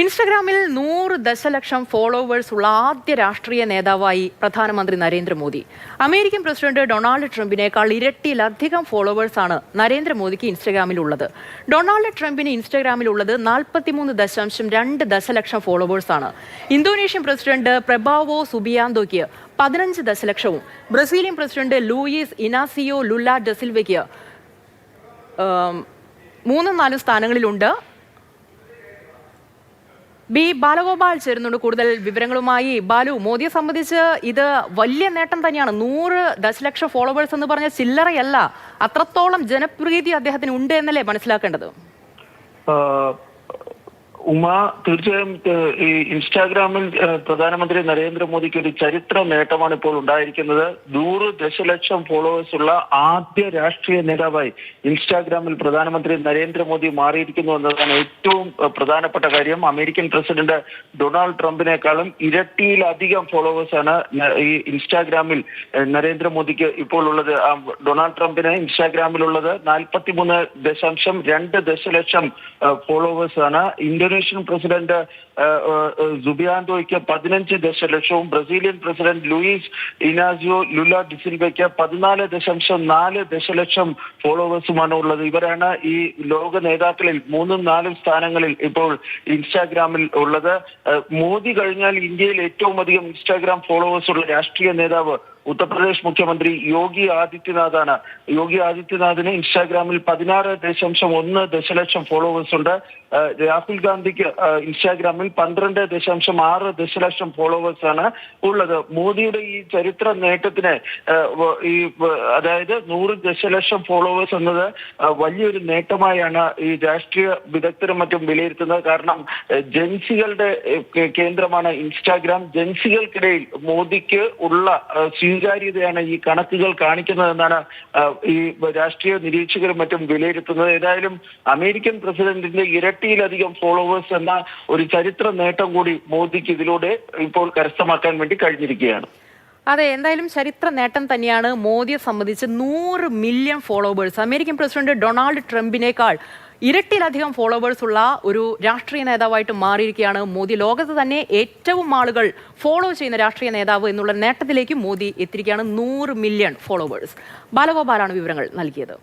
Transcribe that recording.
ഇൻസ്റ്റഗ്രാമിൽ 100 ദശലക്ഷം ഫോളോവേഴ്സ് ഉള്ള ആദ്യ രാഷ്ട്രീയ നേതാവായി പ്രധാനമന്ത്രി നരേന്ദ്രമോദി. അമേരിക്കൻ പ്രസിഡന്റ് ഡൊണാൾഡ് ട്രംപിനേക്കാൾ ഇരട്ടിയിലധികം ഫോളോവേഴ്സാണ് നരേന്ദ്രമോദിക്ക് ഇൻസ്റ്റഗ്രാമിലുള്ളത്. ഡൊണാൾഡ് ട്രംപിന് ഇൻസ്റ്റഗ്രാമിലുള്ളത് 43.2 ദശലക്ഷം ഫോളോവേഴ്സാണ്. ഇന്തോനേഷ്യൻ പ്രസിഡന്റ് പ്രബോവോ സുബിയാന്തോയ്ക്ക് 15 ദശലക്ഷവും Brazilian president Luiz Inacio Lula da സിൽവയ്ക്ക് 3-4 സ്ഥാനങ്ങളിലുണ്ട്. B Balagopal ചേരുന്നുണ്ട് കൂടുതൽ വിവരങ്ങളുമായി. ബാലു, മോദിയെ സംബന്ധിച്ച് ഇത് വലിയ നേട്ടം തന്നെയാണ്. 100 ദശലക്ഷം ഫോളോവേഴ്സ് എന്ന് പറഞ്ഞ ചില്ലറയല്ല. അത്രത്തോളം ജനപ്രീതി അദ്ദേഹത്തിന് ഉണ്ട് എന്നല്ലേ മനസ്സിലാക്കേണ്ടത്? ഉമ, തീർച്ചയായും ഈ ഇൻസ്റ്റാഗ്രാമിൽ പ്രധാനമന്ത്രി നരേന്ദ്രമോദിക്ക് ഒരു ചരിത്ര നേട്ടമാണ് ഇപ്പോൾ ഉണ്ടായിരിക്കുന്നത്. 100 ദശലക്ഷം ഫോളോവേഴ്സ് ഉള്ള ആദ്യ രാഷ്ട്രീയ നേതാവായി ഇൻസ്റ്റാഗ്രാമിൽ പ്രധാനമന്ത്രി നരേന്ദ്രമോദി മാറിയിരിക്കുന്നു എന്നതാണ് ഏറ്റവും പ്രധാനപ്പെട്ട കാര്യം. അമേരിക്കൻ പ്രസിഡന്റ് ഡൊണാൾഡ് ട്രംപിനേക്കാളും ഇരട്ടിയിലധികം ഫോളോവേഴ്സാണ് ഈ ഇൻസ്റ്റാഗ്രാമിൽ നരേന്ദ്രമോദിക്ക് ഇപ്പോൾ ഉള്ളത്. ഡൊണാൾഡ് ട്രംപിന് ഇൻസ്റ്റാഗ്രാമിലുള്ളത് 43.2 ദശലക്ഷം ഫോളോവേഴ്സാണ്. ഇന്തോനേഷ്യൻ പ്രസിഡന്റ് സുബിയാന്തോയ്ക്ക് 15 ദശലക്ഷവും Brazilian president Luiz Inacio Lula de സിൽവയ്ക്ക് 14.4 ദശലക്ഷം ഫോളോവേഴ്സുമാണ് ഉള്ളത്. ഇവരാണ് ഈ ലോക നേതാക്കളിൽ 3-4 സ്ഥാനങ്ങളിൽ ഇപ്പോൾ ഇൻസ്റ്റാഗ്രാമിൽ ഉള്ളത്. മോദി കഴിഞ്ഞാൽ ഇന്ത്യയിൽ ഏറ്റവും അധികം ഇൻസ്റ്റാഗ്രാം ഫോളോവേഴ്സ് ഉള്ള രാഷ്ട്രീയ നേതാവ് ഉത്തർപ്രദേശ് മുഖ്യമന്ത്രി യോഗി ആദിത്യനാഥാണ്. യോഗി ആദിത്യനാഥിന് ഇൻസ്റ്റാഗ്രാമിൽ 16.1 ദശലക്ഷം ഫോളോവേഴ്സ് ഉണ്ട്. രാഹുൽ ഗാന്ധിക്ക് ഇൻസ്റ്റാഗ്രാമിൽ 12.6 ദശലക്ഷം ഫോളോവേഴ്സ് ആണ് ഉള്ളത്. മോദിയുടെ ഈ ചരിത്ര നേട്ടത്തിന് അതായത് 100 ദശലക്ഷം ഫോളോവേഴ്സ് എന്നത് വലിയൊരു നേട്ടമായാണ് ഈ രാഷ്ട്രീയ വിദഗ്ധരും മറ്റും വിലയിരുത്തുന്നത്. കാരണം ജൻസികളുടെ കേന്ദ്രമാണ് ഇൻസ്റ്റാഗ്രാം. ജൻസികൾക്കിടയിൽ മോദിക്ക് ഉള്ള സ്വീകാര്യതയാണ് ഈ കണക്കുകൾ കാണിക്കുന്നതെന്നാണ് ഈ രാഷ്ട്രീയ നിരീക്ഷകരും മറ്റും വിലയിരുത്തുന്നത്. ഏതായാലും അമേരിക്കൻ പ്രസിഡന്റിന്റെ ഇരട്ടിയിലധികം ഫോളോവേഴ്സ് എന്ന ഒരു ചരിത്ര നേട്ടം കൂടി മോദിക്ക് ഇതിലൂടെ ഇപ്പോൾ കരസ്ഥമാക്കാൻ വേണ്ടി കഴിഞ്ഞിരിക്കുകയാണ്. അതെ, എന്തായാലും ചരിത്ര നേട്ടം തന്നെയാണ്. മോദിയെ സംബന്ധിച്ച് 100 million followers, American president Donald ട്രംപിനേക്കാൾ ഇരട്ടിയിലധികം ഫോളോവേഴ്സ് ഉള്ള ഒരു രാഷ്ട്രീയ നേതാവായിട്ട് മാറിയിരിക്കുകയാണ് മോദി. ലോകത്ത് തന്നെ ഏറ്റവും ആളുകൾ ഫോളോ ചെയ്യുന്ന രാഷ്ട്രീയ നേതാവ് എന്നുള്ള നേട്ടത്തിലേക്ക് മോദി എത്തിയിരിക്കുകയാണ്. 100 മില്യൺ ഫോളോവേഴ്സ്. ബാലഗോപാലാണ് വിവരങ്ങൾ നൽകിയത്.